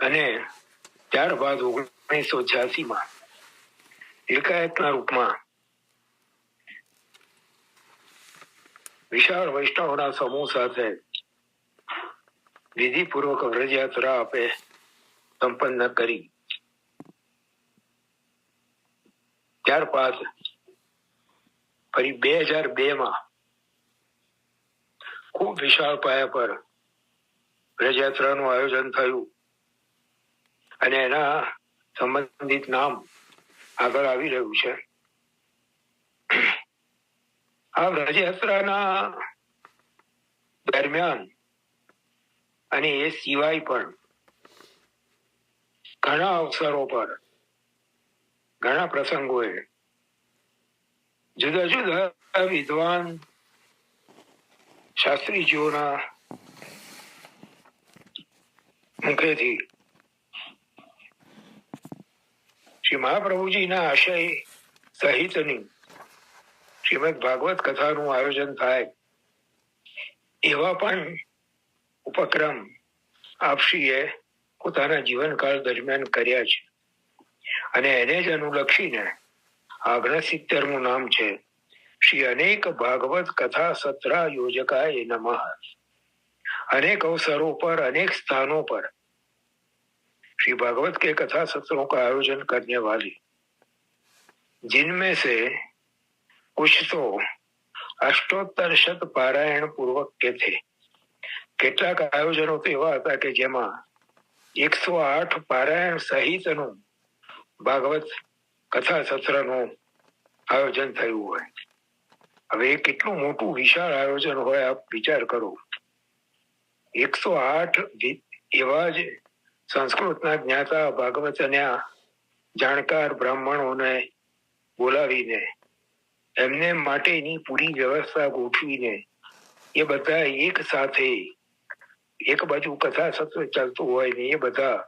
અને ત્યારબાદ 1986માં એકાએકના રૂપમાં વિશાળ વૈષ્ણવના સમૂહ સાથે વિધિપૂર્વક વ્રજયાત્રા આપે સંપન્ન કરી. ત્યારબાદ ફરી 2002માં ખૂબ વિશાળ પાયા પર વ્રજયાત્રાનું આયોજન થયું અને એના સંબંધિત નામ આગળ આવી રહ્યું છે. આ વ્રજયાત્રાના દરમિયાન અને એ સિવાય પણ ઘણા અવસરો પર ઘણા પ્રસંગોએ જુદા જુદા વિદ્વાન શાસ્ત્રીજીઓના મુખેથી શ્રી મહાપ્રભુજીના આશય સહિતની શ્રીમદ ભાગવત કથાનું આયોજન થાય એવા પણ ઉપક્રમ આપશ્રીએ પોતાના જીવનકાળ દરમિયાન કર્યા છે. અને એને જ અનુલક્ષીને 69મું નામ છે શ્રી અનેક ભાગવત કથા સત્ર યોજકાય નમઃ. अनेक अवसरों पर अनेक स्थानों पर श्री भागवत के कथा सत्रों का आयोजन करने वाली, जिनमें से कुछ तो अष्टोत्तर शत पारायण पूर्वक के थे. કેટલાક આયોજનો તો એવા હતા કે જેમાં 108 પારાયણ સહિતનું ભાગવત કથા સત્રનું આયોજન થયું હોય. હવે એ કેટલું મોટું વિશાળ આયોજન હોય આપ વિચાર કરો. 108 એવા જ સંસ્કૃતના જ્ઞાતા ભાગવતના જાણકાર બ્રાહ્મણોને બોલાવીને એમને માટેની પૂરી વ્યવસ્થા ગોઠવીને એ બધા એક સાથે એક બાજુ કથા સત્ર ચાલતું હોય ને એ બધા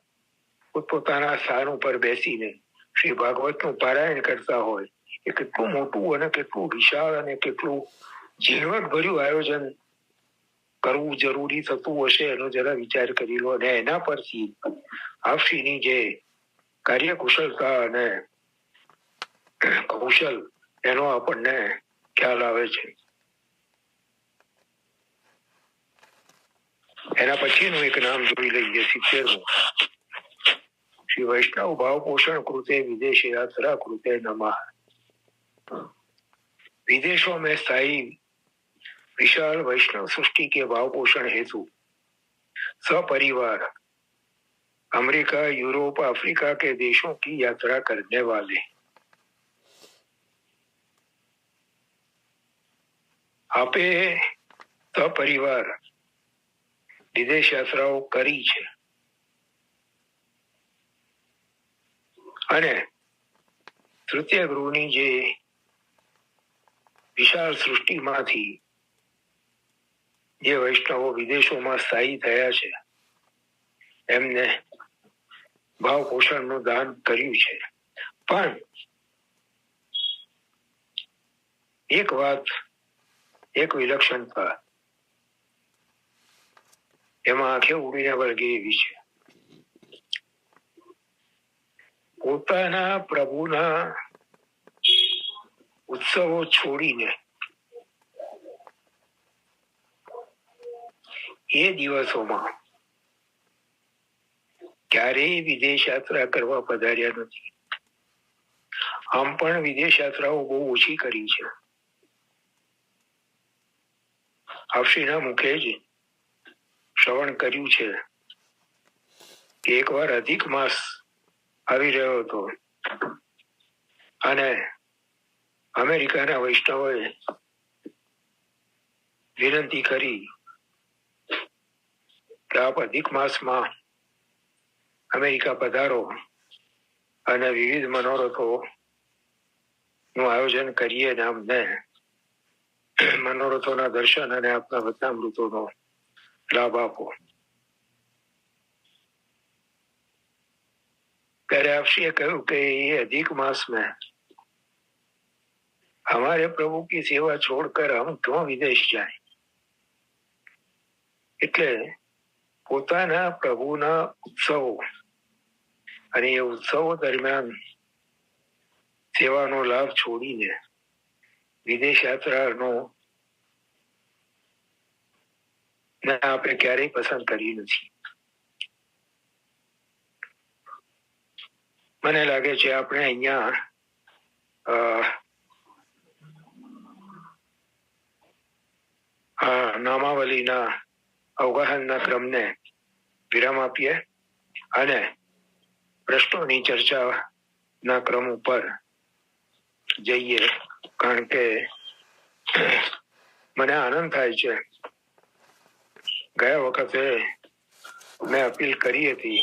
પોતપોતાના સ્થાન ઉપર બેસીને શ્રી ભાગવતનું પારાયણ કરતા હોય. એ કેટલું મોટું અને કેટલું વિશાળ અને કેટલું ઝીણવટ ભર્યું આયોજન કરવું જરૂરી થતું હશે એનો જરા વિચાર કરી લો. અને એના પરથી આપશ્રીની જે કાર્યકુશળતા અને કૌશલ એનો આપણને ખ્યાલ આવે છે. એના પછીનું એક નામ જોઈ લઈએ 70મું. श्री वैष्णव भाव पोषण कृते विदेश यात्रा कृते नमः. विदेशों में स्थायी विशाल वैष्णव सृष्टि के भाव पोषण हेतु सपरिवार अमेरिका, यूरोप, अफ्रीका के देशों की यात्रा करने वाले आपे सपरिवार विदेश यात्राओं કરી છે. અને તૃતીય ગૃહની જે વિશાળ સૃષ્ટિમાંથી જે વૈષ્ણવો વિદેશોમાં સ્થાયી થયા છે એમને ભાવ પોષણનું દાન કર્યું છે. પણ એક વાત, એક વિલક્ષણતા એમાં આંખે ઉડીને વળગે એવી છે. પોતાના પ્રભુના ઉત્સવો છોડીને એ દિવસોમાં ક્યારેય વિદેશ યાત્રા કરવા પધાર્યા નથી. આમ પણ વિદેશ યાત્રાઓ બહુ ઓછી કરી છે. આપશ્રીના મુખે જ શ્રવણ કર્યું છે કે એકવાર અધિક માસ આવી રહ્યો હતો અને અમેરિકાના વૈષ્ણવોએ વિનંતી કરી કે આપ અધિક માસમાં અમેરિકા પધારો અને વિવિધ મનોરથો નું આયોજન કરીએ અને અમને મનોરથોના દર્શન અને આપના વચનામૃતોનો લાભ આપો. ત્યારે આપશ્રીએ કહ્યું કે ये अधिक मास में हमारे प्रभु की सेवा छोड़कर हम क्यों विदेश जाए. એટલે પોતાના પ્રભુના ઉત્સવો અને એ ઉત્સવો દરમિયાન સેવાનો લાભ છોડીને વિદેશ યાત્રાનો આપણે ક્યારેય પસંદ કરી નથી. મને લાગે છે આપણે અહીંયા નામાવલીના અવગાહનના ક્રમને વિરામ આપીએ અને પ્રશ્નોની ચર્ચાના ક્રમ ઉપર જઈએ, કારણ કે મને આનંદ થાય છે. ગયા વખતે મેં અપીલ કરી હતી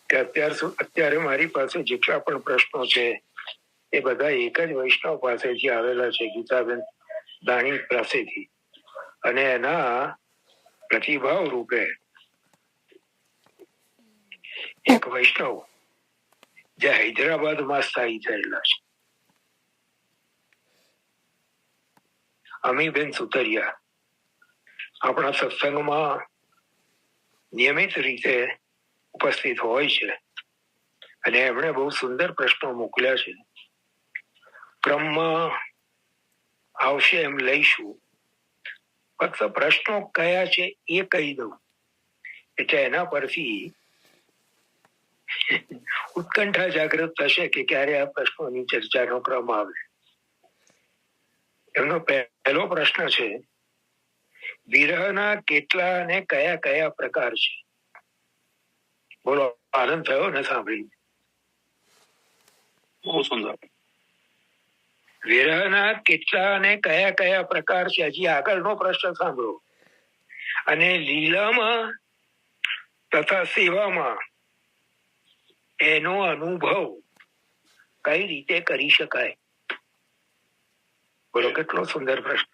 કે અત્યારે મારી પાસે જેટલા પણ પ્રશ્નો છે એ બધા એક જ વૈષ્ણવ પાસેથી આવેલા છે, ગીતાબેન દાણી પાસેથી, અને એના પ્રતિભાવ રૂપે એક વૈષ્ણવ જે હૈદરાબાદમાં સ્થાયી થયેલા છે, અમીબેન સુતરિયા, આપણા સત્સંગમાં નિયમિત રીતે ઉપસ્થિત હોય છે અને એમણે બહુ સુંદર પ્રશ્નો મોકલ્યા છે. ક્રમમાં આવશે એમ લઈશું, ફક્ત પ્રશ્નો કયા છે એ કહી દઉં એટલે એના પરથી ઉત્કંઠા જાગૃત થશે કે ક્યારે આ પ્રશ્નોની ચર્ચાનો ક્રમ આવે. એમનો પહેલો પ્રશ્ન છે, વિરહના કેટલા અને કયા કયા પ્રકાર છે? બોલો, આનંદ થયો ને સાંભળી? બહુ સુંદર. વિરહના કેટલા અને કયા કયા પ્રકાર છે? હજી આગળનો પ્રશ્ન સાંભળો. અને લીલામાં તથા સેવામાં એનો અનુભવ કઈ રીતે કરી શકાય? બોલો, કેટલો સુંદર પ્રશ્ન.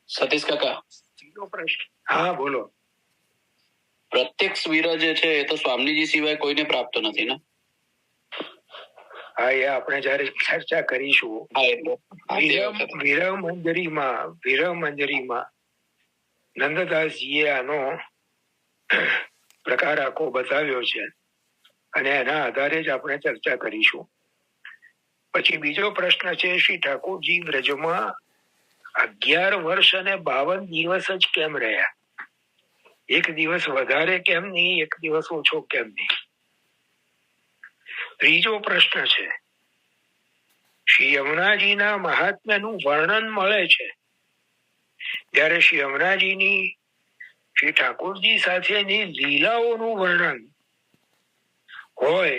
સતીશ કાકા, પ્રશ્ન. હા બોલો. પ્રત્યક્ષ વિરહ જે છે એ તો સ્વામીજી સિવાય કોઈને પ્રાપ્ત નથી ને? હા, એ આપણે જયારે ચર્ચા કરીશું. વિરહ મંજરીમાં નંદદાસજીએ આનો પ્રકાર આખો બતાવ્યો છે અને એના આધારે જ આપણે ચર્ચા કરીશું. પછી બીજો પ્રશ્ન છે, શ્રી ઠાકોરજી વ્રજમાં 11 વર્ષ અને 52 દિવસ જ કેમ રહ્યા? એક દિવસ વધારે કેમ નહીં, એક દિવસ ઓછો કેમ નહીં? ત્રીજો પ્રશ્ન છે, શ્રી યમુનાજીના મહાત્મ્યનું વર્ણન મળે છે, ત્યારે શ્રી યમુનાજીની શ્રી ઠાકોરજી સાથેની લીલાઓનું વર્ણન હોય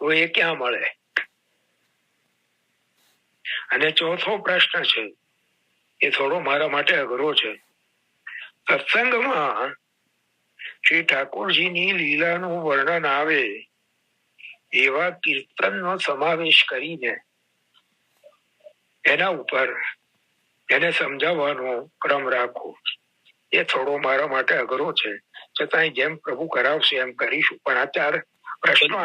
તો એ ક્યાં મળે? અને ચોથો પ્રશ્ન છે, એ થોડો મારા માટે અઘરો છે. સત્સંગમાં શ્રી ઠાકોરજીની લીલાનું વર્ણન આવે એવા કીર્તનનો સમાવેશ કરીને એના ઉપર એને સમજાવવાનો ક્રમ રાખવો, એ થોડો મારા માટે અઘરો છે. છતાં જેમ પ્રભુ કરાવશે એમ કરીશું. પણ આ 4 પ્રશ્નો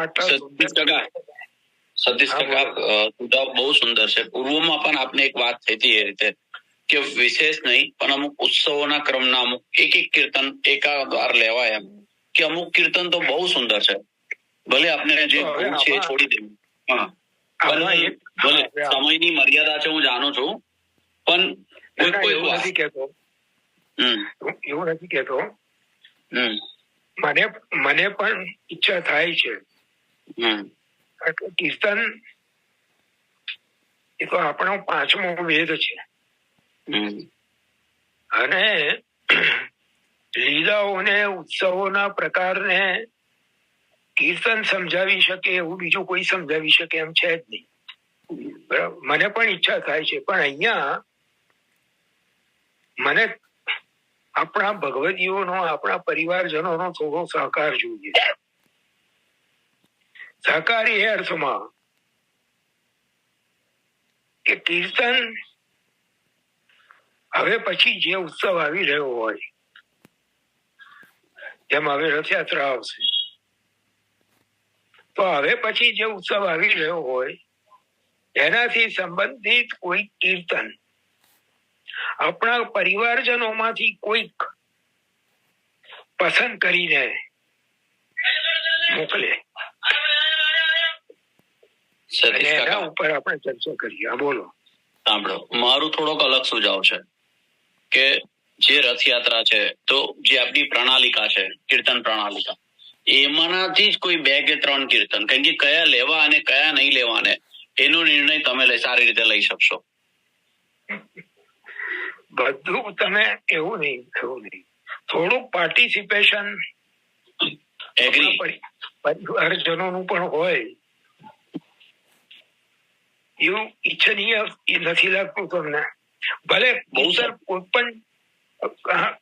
સતીશ કાકા, સુધાવ બહુ સુંદર છે. પૂર્વમાં પણ આપને એક વાત થઈ હતી એ રીતે કે વિશેષ નહીં પણ અમુક ઉત્સવોના ક્રમના અમુક એક કીર્તન એકાદ લેવાય એમ, કે અમુક કીર્તન તો બહુ સુંદર છે. ભલે આપણે જે ભૂલ છે એ છોડી દેવું. ભલે સમયની મર્યાદા છે, હું જાણું છું, પણ એવું નથી કેતો. મને પણ ઈચ્છા થાય છે. કીર્તન એ તો આપણો 5મો વેદ છે અને લીલાઓને ઉત્સવોના પ્રકારને કીર્તન સમજાવી શકે એવું બીજું કોઈ સમજાવી શકે એમ છે જ નહીં. બરાબર, મને પણ ઈચ્છા થાય છે, પણ અહીંયા મને આપણા ભગવદીઓનો, આપણા પરિવારજનોનો થોડો સહકાર જોઈએ. સહકાર એ અર્થમાં કે કીર્તન હવે પછી જે ઉત્સવ આવી રહ્યો હોય, જેમ હવે રથયાત્રા આવશે, તો હવે પછી જે ઉત્સવ આવી રહ્યો હોય એનાથી સંબંધિત કોઈ કીર્તન આપણા પરિવારજનોમાંથી કોઈક પસંદ કરીને મોકલે. એના ઉપર આપણે ચર્ચા કરીએ. બોલો. સાંભળો, મારું થોડોક અલગ સુઝાવ છે કે જે રથયાત્રા છે, તો જે આપણી પ્રણાલિકા છે, કીર્તન પ્રણાલિકા, એમાંનાથી જ કોઈ 2 કે 3 કીર્તન, કારણ કે કયા લેવા અને કયા નહીં લેવાને એનો નિર્ણય તમે સારી રીતે લઈ શકશો. બધું તમે એવું નહીં, થોડુંક પાર્ટિસિપેશન પરિવારજનોનું પણ હોય એવું ઈચ્છનીય નથી લાગતું તમને? ભલે કોઈ પણ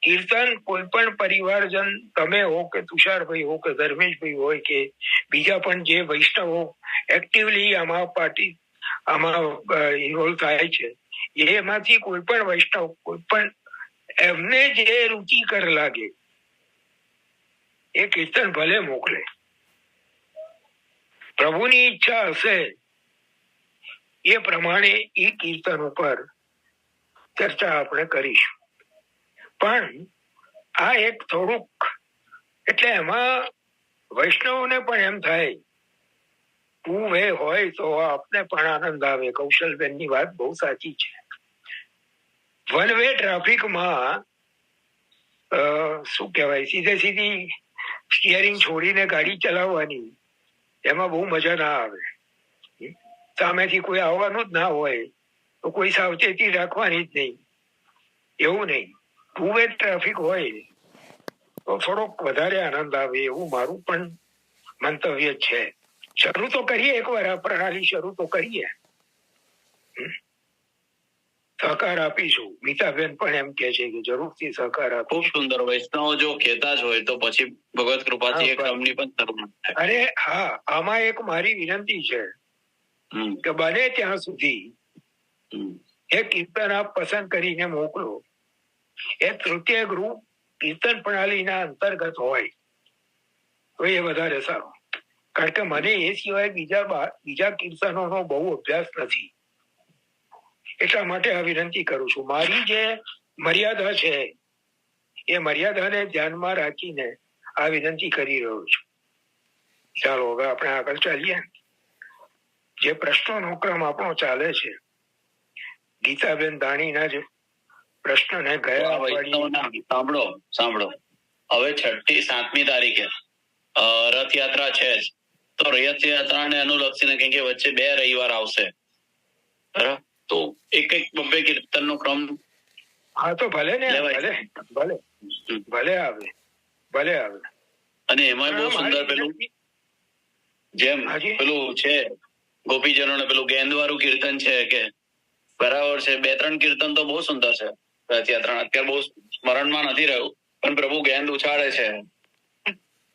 કીર્તન કોઈ પણ પરિવારજન, તમે હો કે તુષારભાઈ હો કે ધર્મેશભાઈ હોય કે બીજા પણ જે વૈષ્ણવો એક્ટિવલી આમાં ઇન્વોલ્વ થાય છે, એમાંથી કોઈ પણ વૈષ્ણવ કોઈ પણ એમને જે રુચિકર લાગે એ કીર્તન ભલે મોકલે. પ્રભુની ઈચ્છા હશે એ પ્રમાણે એ કીર્તન ઉપર ચર્ચા આપણે કરીશું. પણ આ એક થોડુંક, એટલે એમાં વૈષ્ણવને પણ એમ થાય તું વે હોય તો આપને પણ આનંદ આવે. કૌશલબેનની વાત બહુ સાચી છે. વન વે ટ્રાફિકમાં શું કહેવાય, સીધી સ્ટીયરિંગ છોડીને ગાડી ચલાવવાની, એમાં બહુ મજા ના આવે. સામેથી કોઈ આવવાનું જ ના હોય તો કોઈ સાવચેતી રાખવાની જ નહીં. એવું નહીં, ટુ વે ટ્રાફિક હોય તો થોડોક વધારે આનંદ આવે, એવું મારું પણ મંતવ્ય છે. શરૂ તો કરીએ, એકવાર આ પ્રણાલી શરૂ તો કરીએ, સહકાર આપીશું. ગીતાબેન પણ એમ કે છે કે જરૂરથી સહકાર આપો. ખૂબ સુંદર. વૈષ્ણવ જો કહેતા જ હોય તો પછી ભગવત કૃપાથી એક ક્રમની પણ શરૂ. અરે હા, આમાં એક મારી વિનંતી છે કે બને ત્યાં સુધી એ કીર્તન આપ પસંદ કરીને મોકલો. એ તૃતીય ગ્રુપ કીર્તન પ્રણાલીના અંતર્ગત હોય તો એ વધારે સારું. કારણ કે મને એ સિવાય બીજા કીર્તનોનો બહુ અભ્યાસ નથી. એટલા માટે આ વિનંતી કરું છું. મારી જે મર્યાદા છે એ મર્યાદાને ધ્યાનમાં રાખીને આ વિનંતી કરી રહ્યો છું. ચાલો હવે આપણે આગળ ચાલીએ. જે પ્રશ્નોનો ક્રમ આપણો ચાલે છે, ગીતાબેન દાણીના જ પ્રશ્નને ગયા સાંભળો. હવે 6મી 7મી તારીખે રથયાત્રા છે જ, તો રથયાત્રાને અનુલક્ષીને કેમ કે વચ્ચે 2 રવિવાર આવશે, બરાબર? તો એક 2 કીર્તનનો ક્રમ. હા તો ભલે ને, ભલે આવે. અને એમાં બહુ સુંદર પેલું જેમ પેલું છે ગોપીજનોને પેલું ગેંદવાળું કીર્તન છે કે બરાબર છે. 2-3 કીર્તન તો બહુ સુંદર છે રથયાત્રા. અત્યારે બહુ સ્મરણમાં નથી રહ્યું, પણ પ્રભુ ગેંદ ઉછાળે છે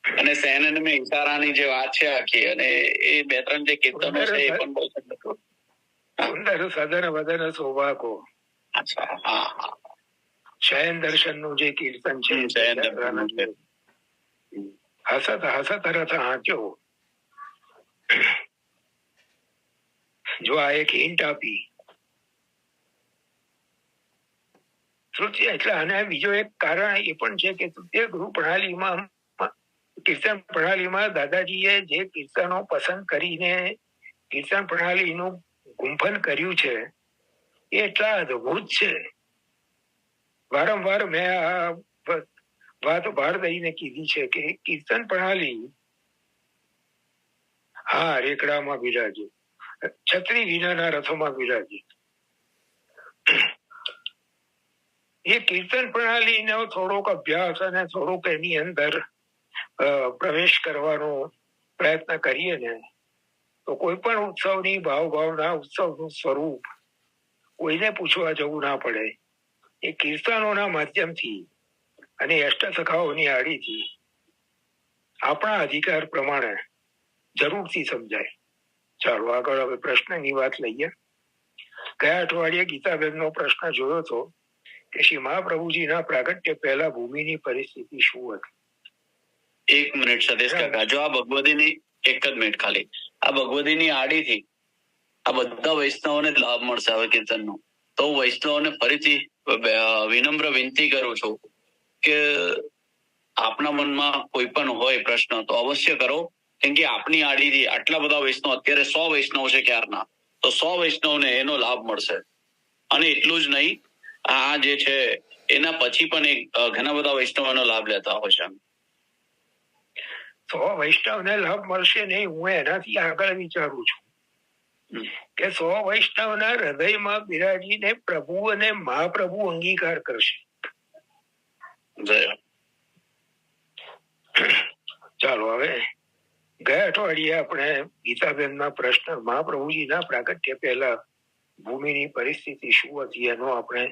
અને સેન અને ઇશારાની જે વાત છે આખી, અને એ 2-3 જે કીર્તનો છે એ પણ બહુ સુંદર. સદન વદન શોભાકો, શયન દર્શન નું જે કીર્તન છે, હસત હસત રથ હાંક્યો. જો આ એક હિન્ટ આપી એટલે. અને બીજો એક કારણ એ પણ છે કે તૃતીય ગૃહ પ્રણાલીમાં, કીર્તન પ્રણાલીમાં દાદાજીએ જે કીર્તનો પસંદ કરીને કીર્તન પ્રણાલીનું ગુંફન કર્યું છે એ એટલા અદભુત છે. વારંવાર મેં આ વાત ભાર દઈને કીધી છે કે કીર્તન પ્રણાલી, હા, રેકડામાં બિરાજે, છત્રી વિનાના રથોમાં બિરાજે. એ કીર્તન પ્રણાલીનો થોડોક અભ્યાસ અને થોડોક એની અંદર પ્રવેશ કરવાનો પ્રયત્ન કરીએ ને તો કોઈ પણ ઉત્સવની ભાવના, ઉત્સવનું સ્વરૂપ કોઈને પૂછવા જવું ના પડે. એ કીર્તનોના માધ્યમથી અને અષ્ટસખાઓની આડીથી આપણા અધિકાર પ્રમાણે જરૂરથી સમજાય. ચાલો આગળ હવે પ્રશ્નની વાત લઈએ. ગયા અઠવાડિયે ગીતાબેનનો પ્રશ્ન જોયો હતો કે શ્રી મહાપ્રભુજીના પ્રાગટ્ય પહેલા ભૂમિની પરિસ્થિતિ શું હતી? 1 મિનિટ સતીશ કાકા, જો આ ભગવતીની 1 જ મિનિટ ખાલી, આ ભગવતીની આડીથી આ બધા વૈષ્ણવોને લાભ મળશે હવે કીર્તનનો. તો વૈષ્ણવોને ફરીથી વિનમ્ર વિનંતી કરું છું કે આપના મનમાં કોઈ પણ હોય પ્રશ્ન તો અવશ્ય કરો, કેમ કે આપની આડીથી આટલા બધા વૈષ્ણવ, અત્યારે 100 વૈષ્ણવ છે ક્યારના, તો 100 વૈષ્ણવને એનો લાભ મળશે. અને એટલું જ નહીં, આ જે છે એના પછી પણ ઘણા બધા વૈષ્ણવ એનો લાભ લેતા હોય છે. 100 વૈષ્ણવને લાભ મળશે નહીં, હું એનાથી આગળ વિચારું છું કે 100 વૈષ્ણવના હૃદયમાં બિરાજીને પ્રભુ અને મહાપ્રભુ અંગીકાર કરશે. ચાલો, હવે ગયા અઠવાડિયે આપણે ગીતાબેનના પ્રશ્ન, મહાપ્રભુજીના પ્રાગટ્ય પહેલા ભૂમિની પરિસ્થિતિ શું હતી એનો આપણે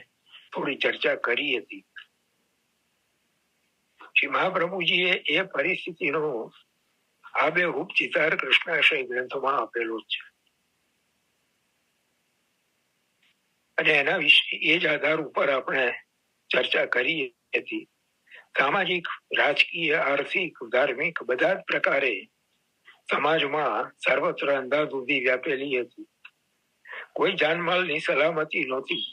થોડી ચર્ચા કરી હતી. શ્રી મહાપ્રભુજીએ એ પરિસ્થિતિનો આબેહૂબ ચિતાર કૃષ્ણાશ્રય ગ્રંથમાં આપેલો છે અને એના વિશે એ જ આધાર ઉપર આપણે ચર્ચા કરી હતી. સામાજિક, રાજકીય, આર્થિક, ધાર્મિક બધા જ પ્રકારે સમાજમાં સર્વત્ર અંધાધૂંધી વ્યાપેલી હતી. કોઈ જાનમાલની સલામતી નહોતી.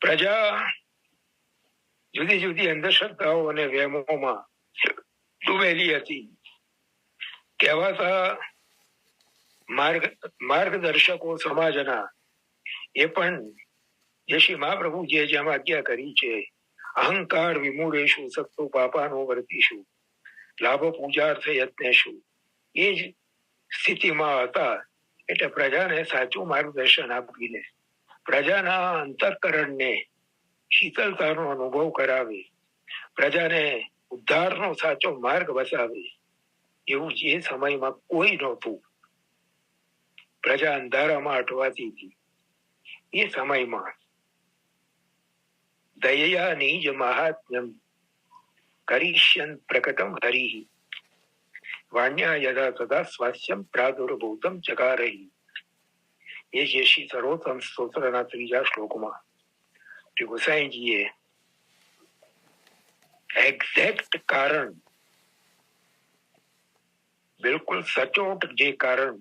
પ્રજા જુદી જુદી અંધશ્રદ્ધાઓ અને વહેમોમાં ડૂબેલી હતી. કહેવાતા માર્ગદર્શકો સમાજના એ પણ જે શ્રી મહાપ્રભુજીએ જેમ આજ્ઞા કરી છે, અહંકાર વિમૂઢેશુ સત્તો પાપાનો વર્તીશું, લાભ પૂજાર્થ યત્નેશું, એ જ સ્થિતિમાં હતા. એટલે પ્રજાને સાચું માર્ગદર્શન આપીને પ્રજાના અંતઃકરણને શીતળતાનો અનુભવ કરાવે, પ્રજાને ઉદ્ધારનો સાચો માર્ગ બતાવે, એવું જે સમયમાં કોઈ નહોતું. પ્રજા અંધારામાં અટવાતી હતી. એ સમયમાં દયા નિજ મહાત્મ્યમ કરીષ્યન પ્રકટમ હરિ વાણ્યા યદા તદા સ્વાસ્યમ પ્રાદુર્ભૂતમ ચકારહી. એ જે શ્રી સર્વોત્તમ સ્તોત્રના 3જા શ્લોકમાં શ્રી ગોસાઈજીએ એક્ઝેક્ટ કારણ, બિલકુલ સચોટ જે કારણ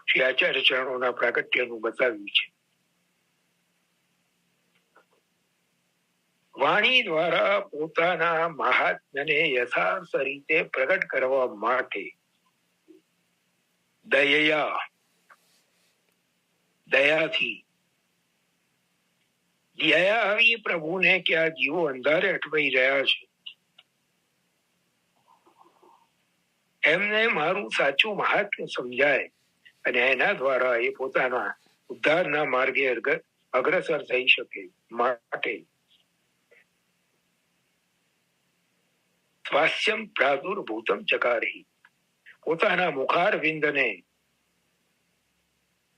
શ્રી આચાર્ય ચરણોના પ્રાગટ્યનું બતાવ્યું છે. વાણી દ્વારા પોતાના મહાત્મ્યને યથાર્થ રીતે પ્રગટ કરવા માટે દયાથી દયા આવી પ્રભુને કે આ જીવો અંધારે અટવાઈ રહ્યા છે, એમને મારું સાચું મહાત્મ્ય સમજાય અને એના દ્વારા એ પોતાના ઉદ્ધારના માર્ગે અગ્રસર થઈ શકે માટે સ્વાસ્યમ પ્રાદુર્ભૂતમ ચકારહી, પોતાના મુખારવિંદને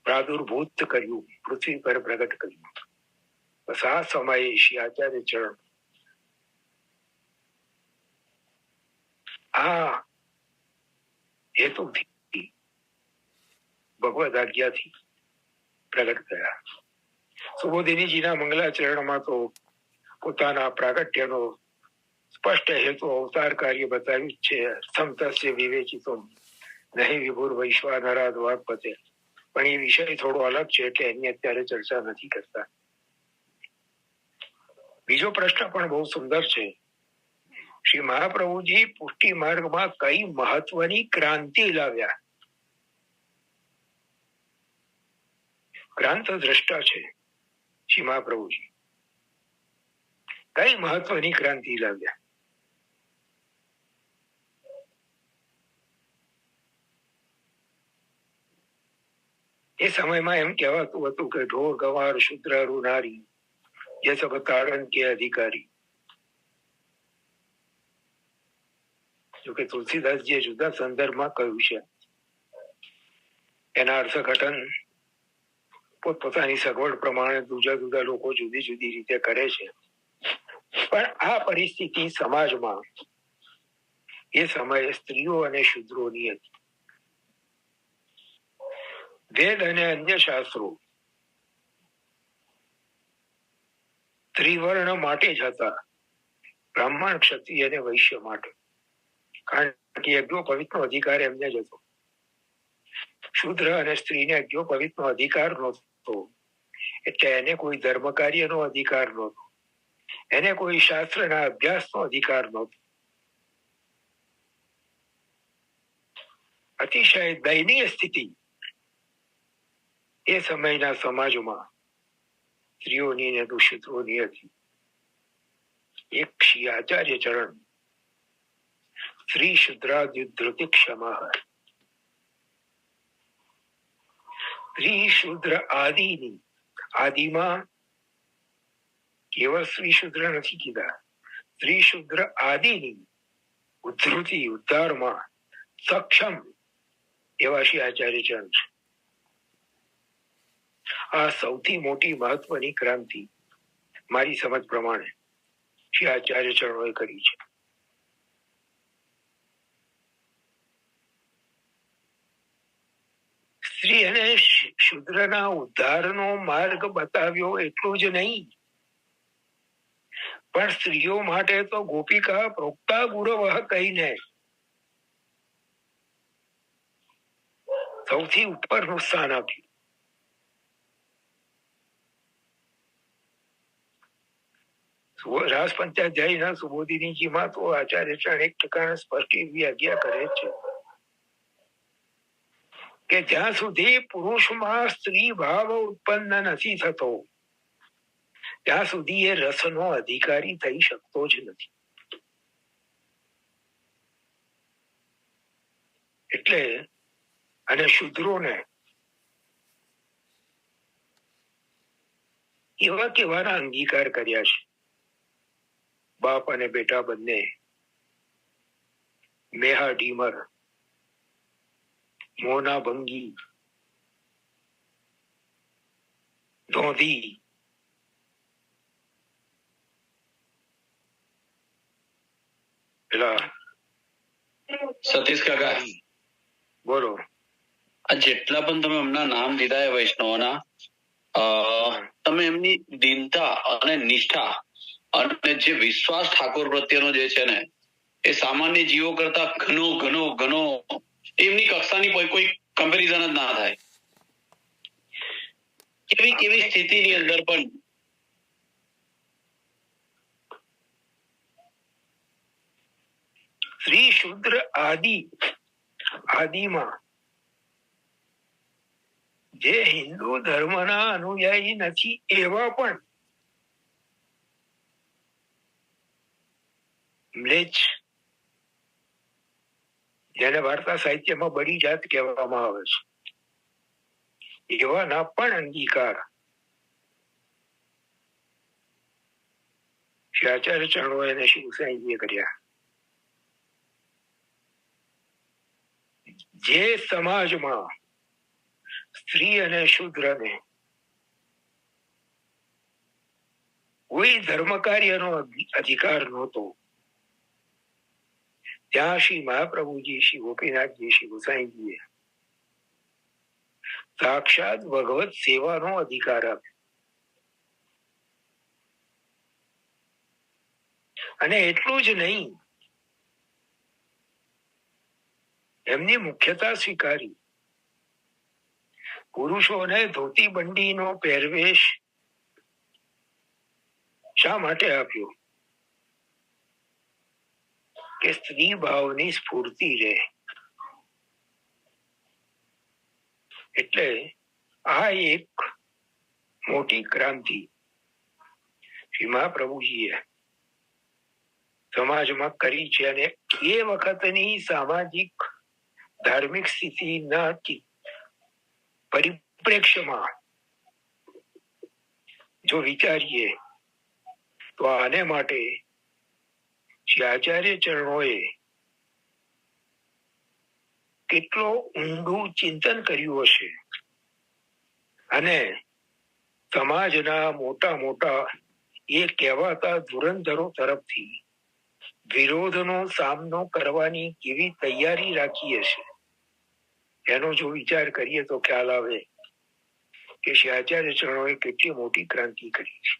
પ્રાદુર્ભૂત કર્યું, પૃથ્વી પર પ્રગટ કર્યું. બસ આ સમયે શ્રી આચાર્ય ચરણ આ હેતુથી ભગવદ આજ્ઞાથી પ્રગટ થયા. સુબોધિનીજીના મંગલાચરણમાં તો પોતાના પ્રાગટ્યનો સ્પષ્ટ હેતુ અવતાર કાર્ય બતાવ્યું છે. સમતસ્ય વિવેચિતો નહીં વિભુર વૈશ્વાનરાદ વાગપતે, પણ એ વિષય થોડો અલગ છે એટલે એની અત્યારે ચર્ચા નથી કરતા. બીજો પ્રશ્ન પણ બહુ સુંદર છે. શ્રી મહાપ્રભુજી પુષ્ટિ માર્ગમાં કઈ મહત્વની ક્રાંતિ લાવ્યા? ક્રાંત દ્રષ્ટા છે શ્રી મહાપ્રભુજી. કઈ મહત્વની ક્રાંતિ લાવ્યા? એ સમયમાં એમ કહેવાતું હતું કે ઢોર ગવાર શુદ્ર નારી ये सब तारण के अधिकारी. જો કે તુલસીદાસજીએ જુદા સંદર્ભમાં કહ્યું છે, એના અર્થઘટન પોતપોતાની સગવડ પ્રમાણે જુદા જુદા લોકો જુદી જુદી રીતે કરે છે. પણ આ પરિસ્થિતિ સમાજમાં એ સમયે સ્ત્રીઓ અને શૂદ્રોની હતી. વેદ અને અન્ય શાસ્ત્રો ત્રિવર્ણ માટે જ હતા, બ્રાહ્મણ, ક્ષત્રિય અને વૈશ્ય માટે. કારણ કે યજ્ઞોપવિતનો અધિકાર એમને જ હતો. શૂદ્ર અને સ્ત્રીને યજ્ઞોપવિતનો અધિકાર નહોતો, એટલે એને કોઈ ધર્મ કાર્યનો અધિકાર નહોતો. એને કોઈ શાસ્ત્રના અભ્યાસનો અધિકાર નહોતો. અતિશય દયનીય સ્થિતિ એ સમયના સમાજમાં સ્ત્રીઓની અને દુષિતોની હતી. એક શ્રી આચાર્ય ચરણ સ્ત્રી શુદ્રાદ્યુદ્ધૃતિ ક્ષમા, સ્ત્રી શુદ્ર આદિની, આદિમાં કેવળ સ્ત્રી શુદ્ર નથી કીધા, સ્ત્રી શુદ્ર આદિની ઉદ્ધૃતિ ઉદ્ધારમાં સક્ષમ એવા શ્રી આચાર્ય ચરણ છે. આ સૌથી મોટી મહત્વની ક્રાંતિ મારી સમજ પ્રમાણે શ્રી આચાર્ય ચરણોએ કરી છે. સ્ત્રી અને શુદ્રના ઉદ્ધારનો માર્ગ બતાવ્યો એટલું જ નહીં, પણ સ્ત્રીઓ માટે તો ગોપિકા પ્રોક્તા ગુરવઃ કહીને સૌથી ઉપરનું સ્થાન આપ્યું. રાસ પંચાધ્યાયના સુબોધિનીજીમાં તો આચાર્ય ચરણ એક ઠેકાણે સ્પષ્ટ એવી આજ્ઞા કરે છે કે જ્યાં સુધી પુરુષમાં સ્ત્રી ભાવ ઉત્પન્ન નથી થતો ત્યાં સુધી એ રસનો અધિકારી થઈ શકતો જ નથી. એટલે અને શુદ્રોને એવા કેવાના અંગીકાર કર્યા છે. બાપ અને બેટા બંને, મેહા ઢીમર, મોના ભંગી, ધોધી, પેલા સતીશ કાકા, બોલો. આ જેટલા પણ તમે એમના નામ દીધા એ વૈષ્ણવના, તમે એમની દીનતા અને નિષ્ઠા અને જે વિશ્વાસ ઠાકોર પ્રત્યેનો જે છે ને એ સામાન્ય જીવો કરતા ઘણો ઘણો ઘણો એમની કક્ષાની કોઈ કમ્પેરિઝન જ ના થાય. કેવી સ્થિતિની અંદર પણ શ્રી શુદ્ર આદિમાં જે હિન્દુ ધર્મના અનુયાયી નથી એવા પણ મ્લેચ્છ, જેને વાર્તા સાહિત્યમાં બડી જાત કહેવામાં આવે છે, એવાના પણ અંગીકાર શ્રી આચાર્ય ચરણો અને શ્રી ગુસાઈજીએ કર્યા. જે સમાજમાં સ્ત્રી અને શુદ્રને કોઈ ધર્મ કાર્યનો અધિકાર નહોતો, ત્યાં શ્રી મહાપ્રભુજી, શ્રી ગોપીનાથજી, શ્રી ગુસાઈજીએ સાક્ષાત ભગવત સેવાનો અધિકાર આપ્યો. અને એટલું જ નહીં, એમની મુખ્યતા સ્વીકારી. પુરુષોને ધોતી બંડીનો પહેરવેશ શા માટે આપ્યો? કે સ્ત્રી ભાવની સ્ફૂર્તિ રહે. એટલે આ એક મોટી ક્રાંતિ શ્રી મહાપ્રભુજીએ સમાજમાં કરી છે. અને એ વખતની સામાજિક ધાર્મિક સ્થિતિના પરિપ્રેક્ષ્યમાં જો વિચારીએ તો આને માટે શ્રી આચાર્ય ચરણોએ કેટલો ઊંડું ચિંતન કર્યું હશે. અને સમાજના મોટા મોટા એ કહેવાતા ધુરંધરો તરફથી વિરોધનો સામનો કરવાની કેવી તૈયારી રાખી હશે, એનો જો વિચાર કરીએ તો ખ્યાલ આવે કે શ્રી આચાર્ય ચરણોએ કેટલી મોટી ક્રાંતિ કરી છે.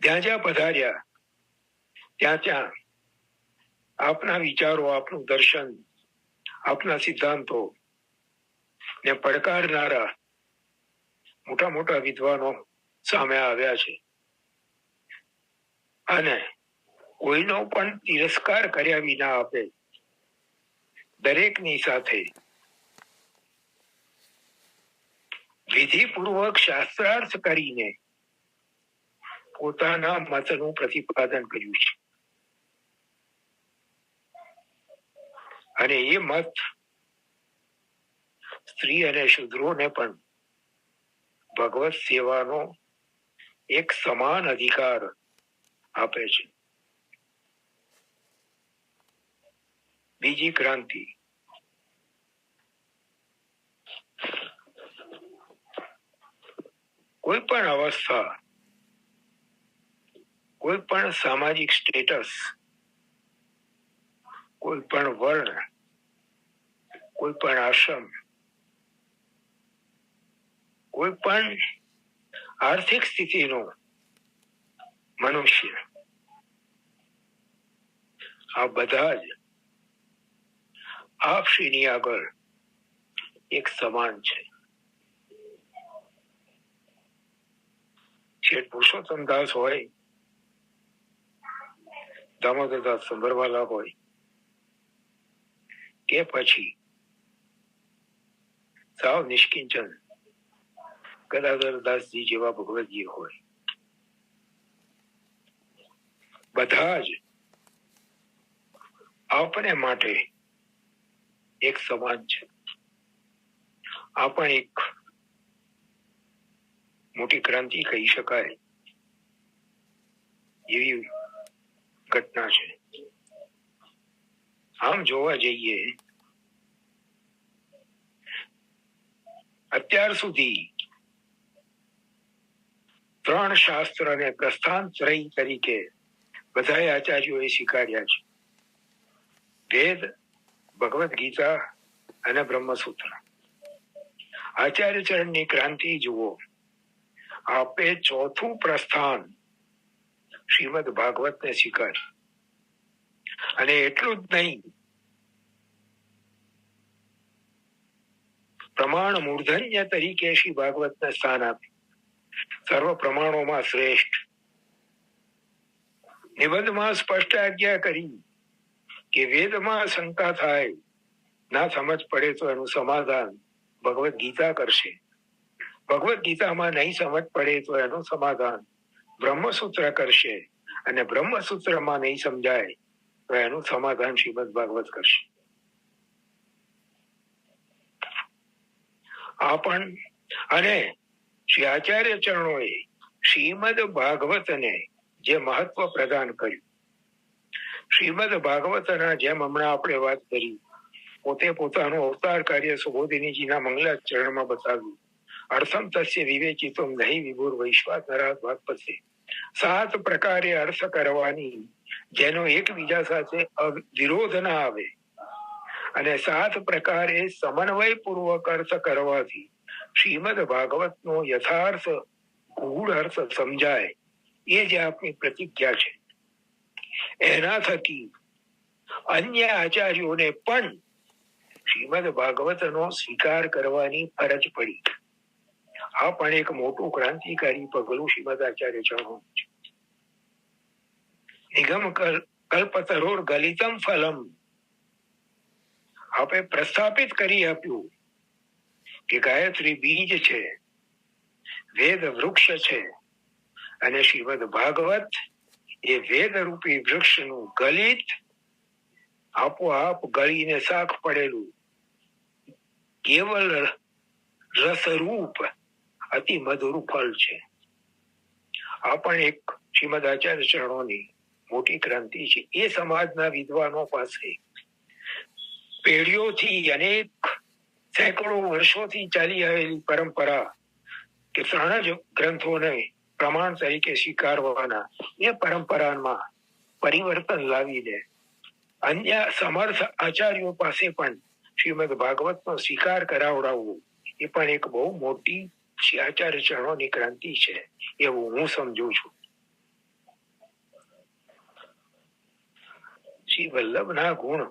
જ્યાં જ્યાં પધાર્યા ત્યાં આપના વિચારો, આપનું દર્શન, આપના સિદ્ધાંતો ને પડકારનારા મોટા મોટા વિદ્વાનો સામે આવ્યા છે. અને કોઈનો પણ તિરસ્કાર કર્યા વિના આપે. દરેકની સાથે વિધિપૂર્વક શાસ્ત્રાર્થ કરીને પોતાના મતનું પ્રતિપાદન કર્યું છે. અને એ મત સ્ત્રી અને શૂદ્રોને પણ ભગવત સેવાનો એક સમાન અધિકાર આપે છે. બીજી ક્રાંતિ, કોઈ પણ અવસ્થા, કોઈ પણ સામાજિક સ્ટેટસ, કોઈ પણ વર્ણ, કોઈ પણ આશ્રમ, કોઈ પણ આર્થિક સ્થિતિનો મનુષ્ય, આ બધા જ આપશ્રીની આગળ એક સમાન છે. શેઠ પુરુષોત્તમ દાસ હોય, દામોદરદાસ સંભરવાલા હોય, કે પછી સાવ નિષ્કિંચન ગદાધરદાસજી જેવા ભગવતજી હોય, બધા જ આપણે માટે એક સમાન છે. આ પણ એક મોટી ક્રાંતિ કહી શકાય એવી ઘટના છે. આમ જોવા જઈએ, અત્યાર સુધી 3 શાસ્ત્રને પ્રસ્થાનત્રયી તરીકે બધા આચાર્યોએ સ્વીકાર્યા છે: વેદ, ભગવદ ગીતા અને બ્રહ્મસૂત્ર. આચાર્ય ચરણની ક્રાંતિ જુઓ. આપે ચોથું પ્રસ્થાન શ્રીમદ ભાગવતને સ્વીકાર્યું. અને એટલું જ નહીં, પ્રમાણ મૂર્ધન્ય તરીકે શ્રી ભાગવતને સ્થાન આપ્યું. સર્વ પ્રમાણોમાં શ્રેષ્ઠ. નિબંધમાં સ્પષ્ટ આજ્ઞા કરી કે વેદમાં શંકા થાય, ના સમજ પડે તો એનું સમાધાન ભગવદ ગીતા કરશે. ભગવદ ગીતામાં નહીં સમજ પડે તો એનું સમાધાન બ્રહ્મસૂત્ર કરશે. અને બ્રહ્મસૂત્રમાં નહીં સમજાય તો એનું સમાધાન શ્રીમદ ભાગવત કરશે. આ પણ અને શ્રી આચાર્ય ચરણોએ શ્રીમદ ભાગવતને જે મહત્વ પ્રદાન કર્યું, શ્રીમદ ભાગવતના જેમ હમણાં આપણે વાત કરી, પોતે પોતાનું અવતાર કાર્ય સુબોધિનીજીના મંગલાચરણમાં બતાવ્યું. અર્થમ તસ્ય વિવેચિતો નહીં વિભુર વૈશ્વાસ નરાત ભાગપતે. 7 પ્રકારે અર્થ કરવાની, જેનો એકબીજા સાથે વિરોધ ના આવે, અને 7 પ્રકારે સમન્વય પૂર્વક અર્થ કરવાથી શ્રીમદ ભાગવતનો યથાર્થ ગૂઢ અર્થ સમજાય, એ જે આપણી પ્રતિજ્ઞા છે, એના થકી અન્ય આચાર્યોને પણ શ્રીમદ ભાગવતનો સ્વીકાર કરવાની ફરજ પડી. આ પણ એક મોટું ક્રાંતિકારી પગલું શ્રીમદ આચાર્ય ચરણોનું છે. નિગમ કલ્પતરોર ગલિતમ ફલમ. આપે પ્રસ્થાપિત કરી આપ્યું કે ગાયત્રી બીજ છે, વેદ વૃક્ષ છે, અને શ્રીમદ ભાગવત એ વેદ રૂપી વૃક્ષનું ગલિત, આપોઆપ ગળીને શાખ પડેલું કેવલ રસરૂપ અતિ મધુર ફળ છે. આ પણ એક શ્રીમદ આચાર્ય ચરણોની મોટી ક્રાંતિ છે. એ સમાજના વિદ્વાનો પાસે પેઢીઓથી, અનેક સેંકડો વર્ષોથી ચાલી આવેલી પરંપરા કે 3 જ ગ્રંથોને પ્રમાણ તરીકે સ્વીકારવાના, એ પરંપરામાં પરિવર્તન લાવીને અન્ય સમર્થ આચાર્યો પાસે પણ શ્રીમદ ભાગવતનો સ્વીકાર કરાવડાવવો, એ પણ એક બહુ મોટી શ્રી આચાર્ય ચરણોની ક્રાંતિ છે, એવું હું સમજુ છું. શ્રી વલ્લભના ગુણ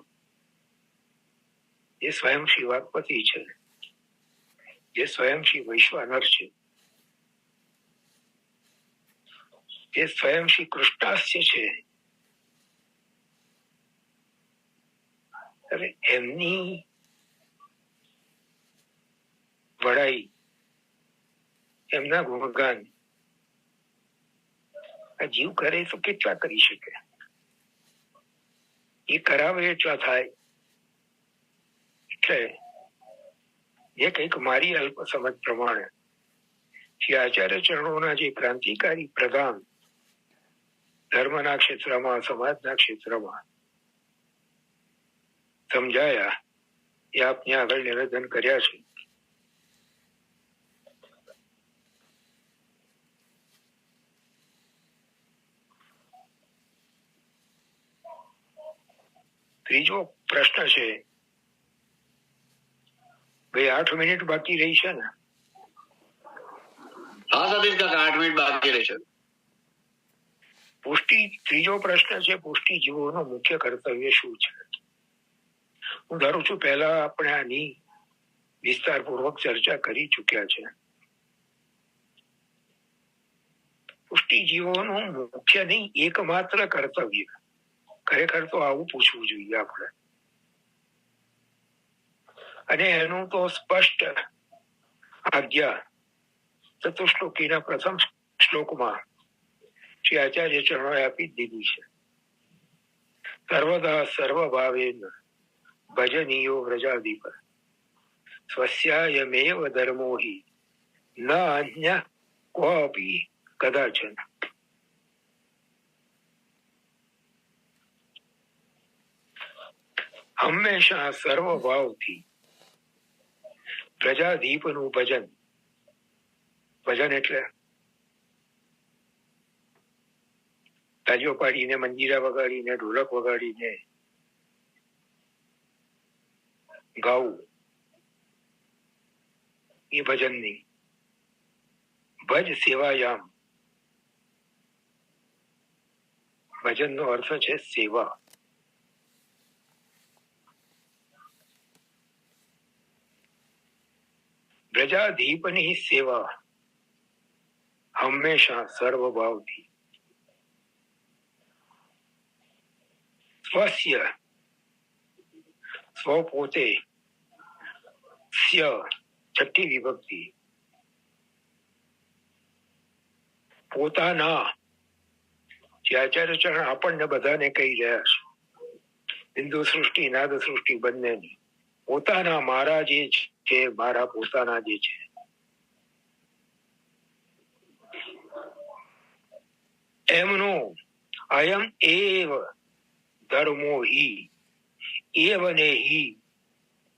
એ સ્વયં શ્રી વાગપતિ છે, જે સ્વયં શ્રી વૈશ્વાનર છે. તે સ્વયં શ્રી કૃષ્ણાસ્ય છે. હવે એમની વડાઈ, એમના ગુણગાન આ જીવ કરે તો કેટલા કરી શકે? એ કરાવે એટલા થાય. એટલે એ કંઈક મારી અલ્પ સમજ પ્રમાણે શ્રી આચાર્ય ચરણોના જે ક્રાંતિકારી પ્રદાન ધર્મના ક્ષેત્રમાં, સમાજના ક્ષેત્રમાં સમજાયા એ આપને આગળ નિવેદન કર્યા છે. ત્રીજો પ્રશ્ન છે, ભાઈ 8 મિનિટ બાકી રહી છે ને? હા સતીશ કાકા, 8 મિનિટ બાકી રહી છે. ત્રીજો પ્રશ્ન છે, પુષ્ટિ જીવોનું મુખ્ય કર્તવ્ય શું છે? હું ધારું છું પહેલા આપણે આની વિસ્તારપૂર્વક ચર્ચા કરી ચૂક્યા છે. પુષ્ટિ જીવોનું મુખ્ય નહીં, એકમાત્ર કર્તવ્ય. ખરેખર તો આવું પૂછવું જોઈએ આપણે. અને એનું તો સ્પષ્ટ આજ્ઞા ચતુશ્લોકીના પ્રથમ શ્લોકમાં શ્રી આચાર્ય ચરણોએ આપી જ દીધી છે. સર્વદા સર્વભાવેન ભજનીયો વ્રજાધિપ સ્વસ્યાયમેવ ધર્મો હિ ન અન્ય ક્વપી કદાચન. હંમેશા સર્વભાવથી પ્રજાધીપનું ભજન. ભજન એટલે તાલીઓ પાડીને, મંજીરા વગાડીને, ઢોલક વગાડીને ગાવું, એ ભજન નહીં. ભજ સેવાયામ. ભજનનો અર્થ છે સેવા. પ્રજાધીપની સેવા હંમેશા સર્વભાવથી. સ્વસ્ય, સ્વ પોતે, સ્ય છઠ્ઠી વિભક્તિ, પોતાના. જે આચાર્ય ચરણ આપણને બધાને કહી રહ્યા છે, બિંદુ સૃષ્ટિ, નાદ સૃષ્ટિ બંનેની, પોતાના, મારા જે છે, મારા પોતાના જે છે. એમનો અયમ એવ ધર્મો હિ, એવ ને હિ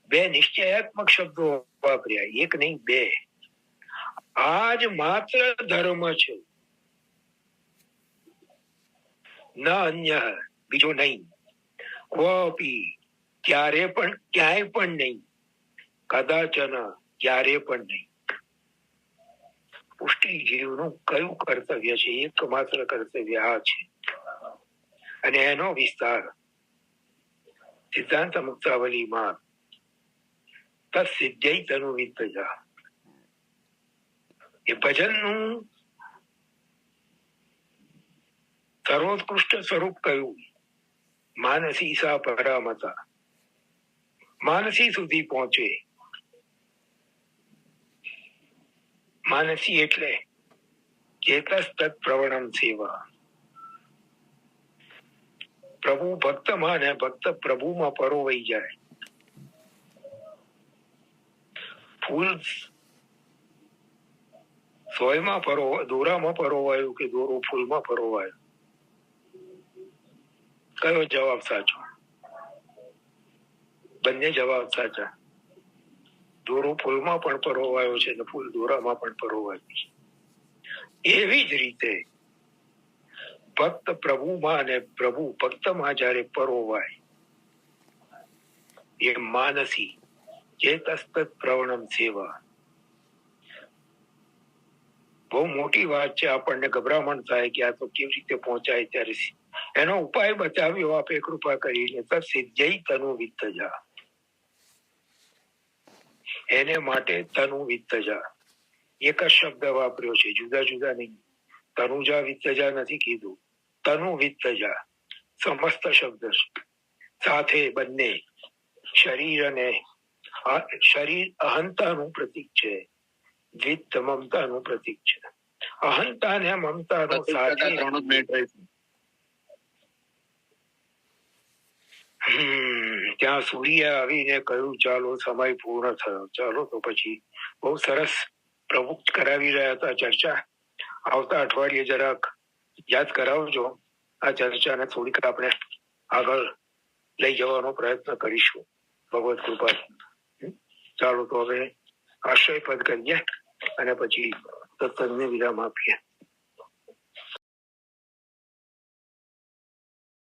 બે નિશ્ચયાત્મક શબ્દો વાપર્યા, એક નહીં બે. આજ માત્ર ધર્મ છે, ન અન્ય, બીજો નહીં. ક્વપી, ક્યારે પણ, ક્યાંય પણ નહીં. કદાચન, ક્યારે પણ નહીં. પુષ્ટિ જીવનું કયું કર્તવ્ય છે? એકમાત્ર કર્તવ્ય આ છે. અને એનો વિસ્તાર સિદ્ધાંત મુક્તાવલીમાં તત્સિદ્ધ્યૈ તનુવિદ્ધયા, એ ભજનનું સર્વોત્કૃષ્ટ સ્વરૂપ કયું? માનસી સા પરામતા. માનસી સુધી પહોંચે. માનસી એટલે ચેતસ તત્ પ્રવણમ સેવા. પ્રભુ ભક્તમાં ને ભક્ત પ્રભુમાં પરોવાઈ જાય. ફૂલ સોયમાં દોરામાં પરોવાયું કે દોરો ફૂલમાં પરોવાયો? કયો જવાબ સાચો? બંને જવાબ સાચા. દોરો ફૂલમાં પણ પરોવાયો છે ને ફૂલ દોરામાં પણ પરોવાયું છે. એવી જ રીતે ભક્ત પ્રભુમાં અને પ્રભુ ભક્તમાં જયારે પરોવાય, એ માનસી ચેતસ્તત પ્રવણમ સેવા. બહુ મોટી વાત છે. આપણને ગભરામણ થાય કે આ તો કેવી રીતે પહોંચાય, ત્યારે એનો ઉપાય બતાવ્યો આપે કૃપા કરીને. તત્સિદ્ધ્યૈ તનુવિદ્ધયા. એને માટે તનુવિદ્ધયા એક જ શબ્દ વાપર્યો છે, જુદા જુદા નહીં. તનુજા વિત્તજા નથી કીધું, તનુ વિત્તજા સમસ્ત શબ્દ સાથે બંને. શરીર અને શરીર અહંતાનું પ્રતીક છે, વિત્ત મમતાનું પ્રતીક છે. અહંતા ને મમતાનો સાથે ત્યાં સૂર્ય આવીને કહ્યું ચાલો સમય પૂર્ણ થયો. ચાલો તો પછી બહુ સરસ પ્રવૃત્ત કરાવી રહ્યા હતા ચર્ચા. આવતા અઠવાડિયે જરાક યાદ કરાવજો આ ચર્ચાને, થોડીક આપણે આગળ લઈ જવાનો પ્રયત્ન કરીશું ભગવત કૃપા. ચાલો તો હવે આશ્રય પદ કરીએ અને પછી સત્સંગને વિરામ આપીએ.